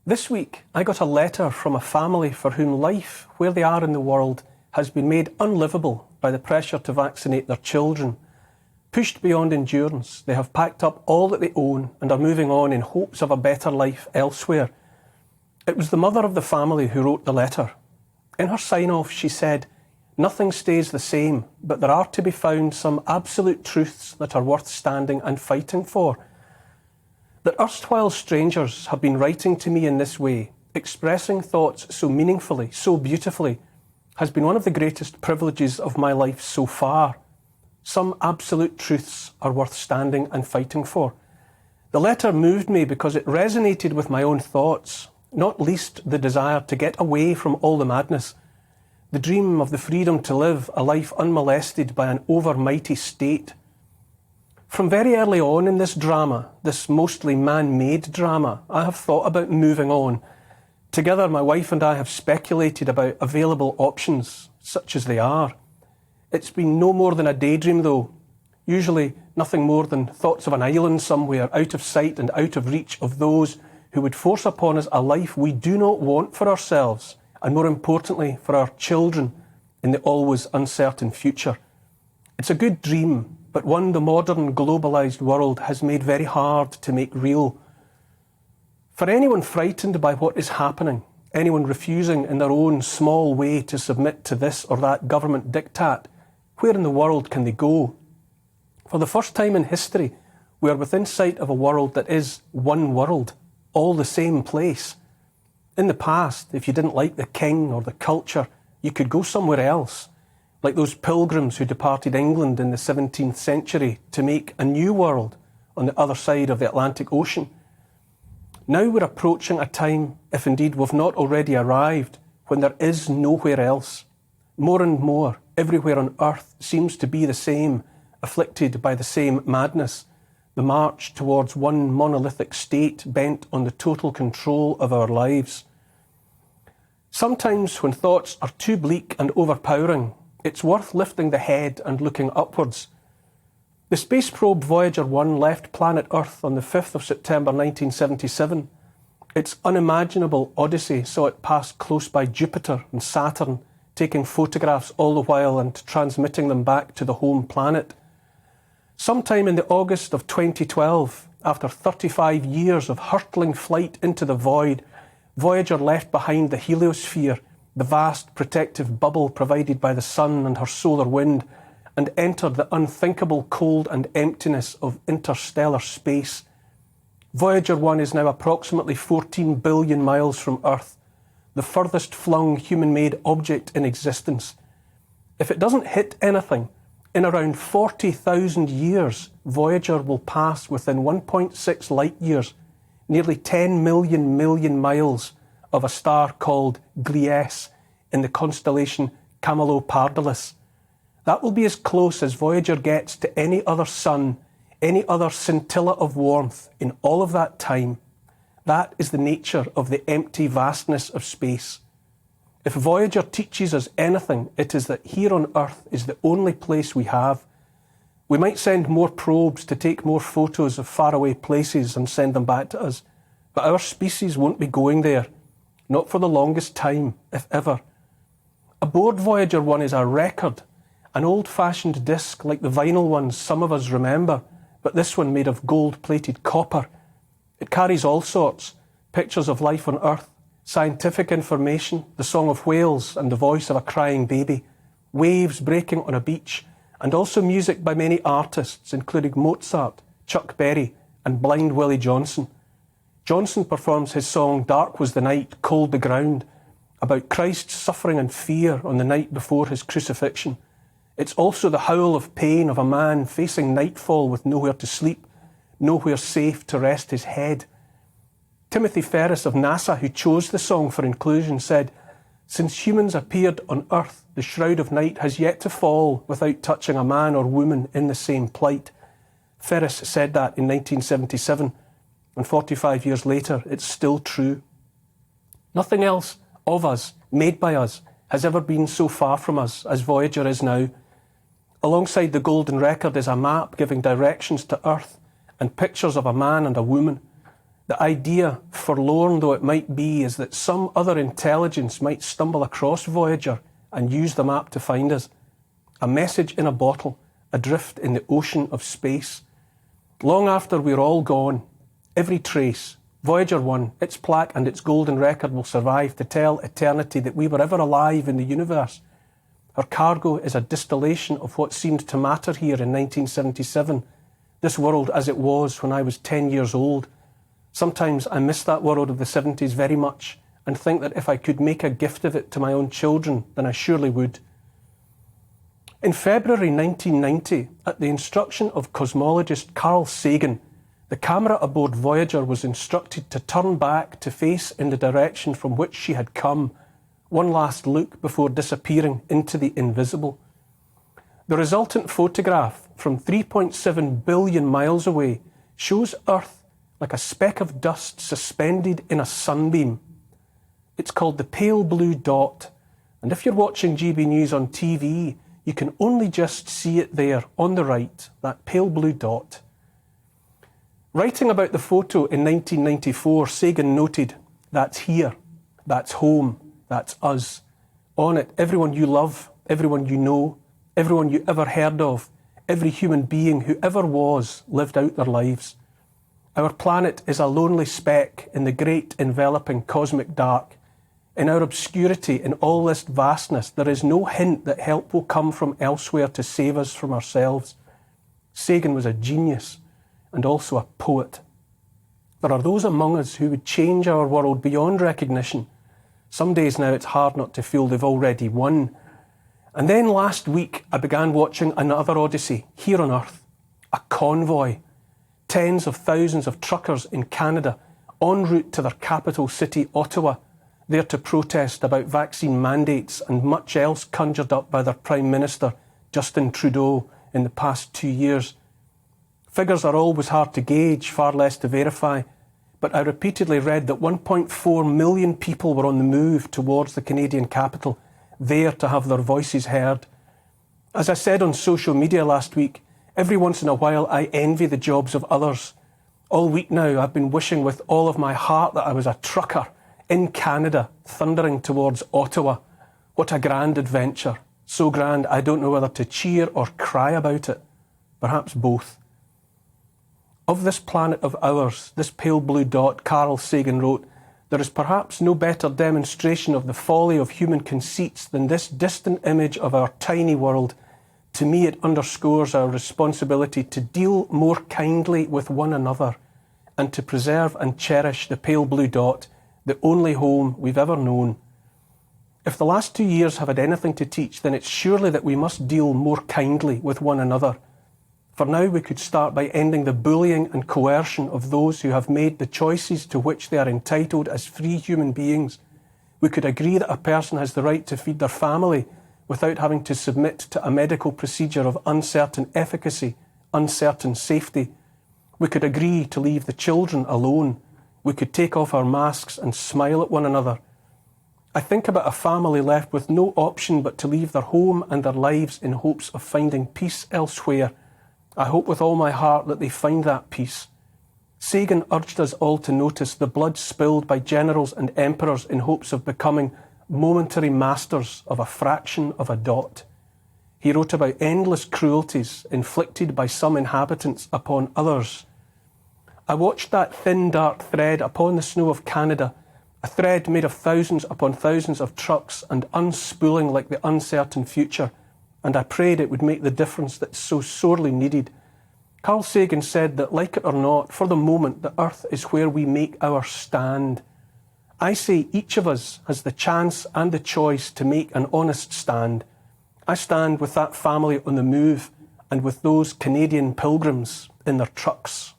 This week, I got a letter from a family for whom life, where they are in the world, has been made unlivable by the pressure to vaccinate their children. Pushed beyond endurance, they have packed up all that they own and are moving on in hopes of a better life elsewhere. It was the mother of the family who wrote the letter. In her sign-off, she said, "Nothing stays the same, but there are to be found some absolute truths that are worth standing and fighting for." That erstwhile strangers have been writing to me in this way, expressing thoughts so meaningfully, so beautifully, has been one of the greatest privileges of my life so far. Some absolute truths are worth standing and fighting for. The letter moved me because it resonated with my own thoughts, not least the desire to get away from all the madness, the dream of the freedom to live a life unmolested by an overmighty state. From very early on in this drama, this mostly man-made drama, I have thought about moving on. Together, my wife and I have speculated about available options, such as they are. It's been no more than a daydream, though. Usually nothing more than thoughts of an island somewhere, out of sight and out of reach of those who would force upon us a life we do not want for ourselves, and more importantly, for our children in the always uncertain future. It's a good dream, but one the modern globalised world has made very hard to make real. For anyone frightened by what is happening, anyone refusing in their own small way to submit to this or that government diktat, where in the world can they go? For the first time in history, we are within sight of a world that is one world, all the same place. In the past, if you didn't like the king or the culture, you could go somewhere else, like those pilgrims who departed England in the 17th century to make a new world on the other side of the Atlantic Ocean. Now we're approaching a time, if indeed we've not already arrived, when there is nowhere else. More and more, everywhere on earth seems to be the same, afflicted by the same madness, the march towards one monolithic state bent on the total control of our lives. Sometimes when thoughts are too bleak and overpowering, it's worth lifting the head and looking upwards. The space probe Voyager 1 left planet Earth on the 5th of September 1977. Its unimaginable odyssey saw it pass close by Jupiter and Saturn, taking photographs all the while and transmitting them back to the home planet. Sometime in the August of 2012, after 35 years of hurtling flight into the void, Voyager left behind the heliosphere, the vast protective bubble provided by the sun and her solar wind, and entered the unthinkable cold and emptiness of interstellar space. Voyager 1 is now approximately 14 billion miles from Earth, the furthest flung human-made object in existence. If it doesn't hit anything, in around 40,000 years, Voyager will pass within 1.6 light years, nearly 10 million miles, of a star called Gliese in the constellation Camelopardalis. That will be as close as Voyager gets to any other sun, any other scintilla of warmth in all of that time. That is the nature of the empty vastness of space. If Voyager teaches us anything, it is that here on Earth is the only place we have. We might send more probes to take more photos of faraway places and send them back to us, but our species won't be going there. Not for the longest time, if ever. Aboard Voyager 1 is a record, an old-fashioned disc like the vinyl ones some of us remember, but this one made of gold-plated copper. It carries all sorts, pictures of life on Earth, scientific information, the song of whales and the voice of a crying baby, waves breaking on a beach, and also music by many artists, including Mozart, Chuck Berry, and Blind Willie Johnson. Johnson performs his song "Dark Was the Night, Cold the Ground," about Christ's suffering and fear on the night before his crucifixion. It's also the howl of pain of a man facing nightfall with nowhere to sleep, nowhere safe to rest his head. Timothy Ferris of NASA, who chose the song for inclusion, said, "Since humans appeared on Earth, the shroud of night has yet to fall without touching a man or woman in the same plight." Ferris said that in 1977. And 45 years later, it's still true. Nothing else of us, made by us, has ever been so far from us as Voyager is now. Alongside the golden record is a map giving directions to Earth and pictures of a man and a woman. The idea, forlorn though it might be, is that some other intelligence might stumble across Voyager and use the map to find us. A message in a bottle, adrift in the ocean of space. Long after we're all gone, every trace, Voyager 1, its plaque and its golden record will survive to tell eternity that we were ever alive in the universe. Our cargo is a distillation of what seemed to matter here in 1977, this world as it was when I was 10 years old. Sometimes I miss that world of the 70s very much and think that if I could make a gift of it to my own children, then I surely would. In February 1990, at the instruction of cosmologist Carl Sagan, the camera aboard Voyager was instructed to turn back to face in the direction from which she had come, one last look before disappearing into the invisible. The resultant photograph from 3.7 billion miles away shows Earth like a speck of dust suspended in a sunbeam. It's called the pale blue dot, and if you're watching GBNews on TV, you can only just see it there on the right, that pale blue dot. Writing about the photo in 1994, Sagan noted, "That's here, that's home, that's us. On it, everyone you love, everyone you know, everyone you ever heard of, every human being who ever was lived out their lives. Our planet is a lonely speck in the great enveloping cosmic dark. In our obscurity, in all this vastness, there is no hint that help will come from elsewhere to save us from ourselves." Sagan was a genius and also a poet. There are those among us who would change our world beyond recognition. Some days now it's hard not to feel they've already won. And then last week I began watching another odyssey here on Earth, a convoy. Tens of thousands of truckers in Canada en route to their capital city, Ottawa, there to protest about vaccine mandates and much else conjured up by their Prime Minister, Justin Trudeau, in the past 2 years. Figures are always hard to gauge, far less to verify, but I repeatedly read that 1.4 million people were on the move towards the Canadian capital, there to have their voices heard. As I said on social media last week, every once in a while I envy the jobs of others. All week now I've been wishing with all of my heart that I was a trucker in Canada, thundering towards Ottawa. What a grand adventure. So grand I don't know whether to cheer or cry about it. Perhaps both. Of this planet of ours, this pale blue dot, Carl Sagan wrote, there is perhaps no better demonstration of the folly of human conceits than this distant image of our tiny world. To me, it underscores our responsibility to deal more kindly with one another and to preserve and cherish the pale blue dot, the only home we've ever known. If the last 2 years have had anything to teach, then it's surely that we must deal more kindly with one another. For now, we could start by ending the bullying and coercion of those who have made the choices to which they are entitled as free human beings. We could agree that a person has the right to feed their family without having to submit to a medical procedure of uncertain efficacy, uncertain safety. We could agree to leave the children alone. We could take off our masks and smile at one another. I think about a family left with no option but to leave their home and their lives in hopes of finding peace elsewhere. I hope with all my heart that they find that peace. Sagan urged us all to notice the blood spilled by generals and emperors in hopes of becoming momentary masters of a fraction of a dot. He wrote about endless cruelties inflicted by some inhabitants upon others. I watched that thin dark thread upon the snow of Canada, a thread made of thousands upon thousands of trucks and unspooling like the uncertain future, and I prayed it would make the difference that's so sorely needed. Carl Sagan said that, like it or not, for the moment, the Earth is where we make our stand. I say each of us has the chance and the choice to make an honest stand. I stand with that family on the move and with those Canadian pilgrims in their trucks.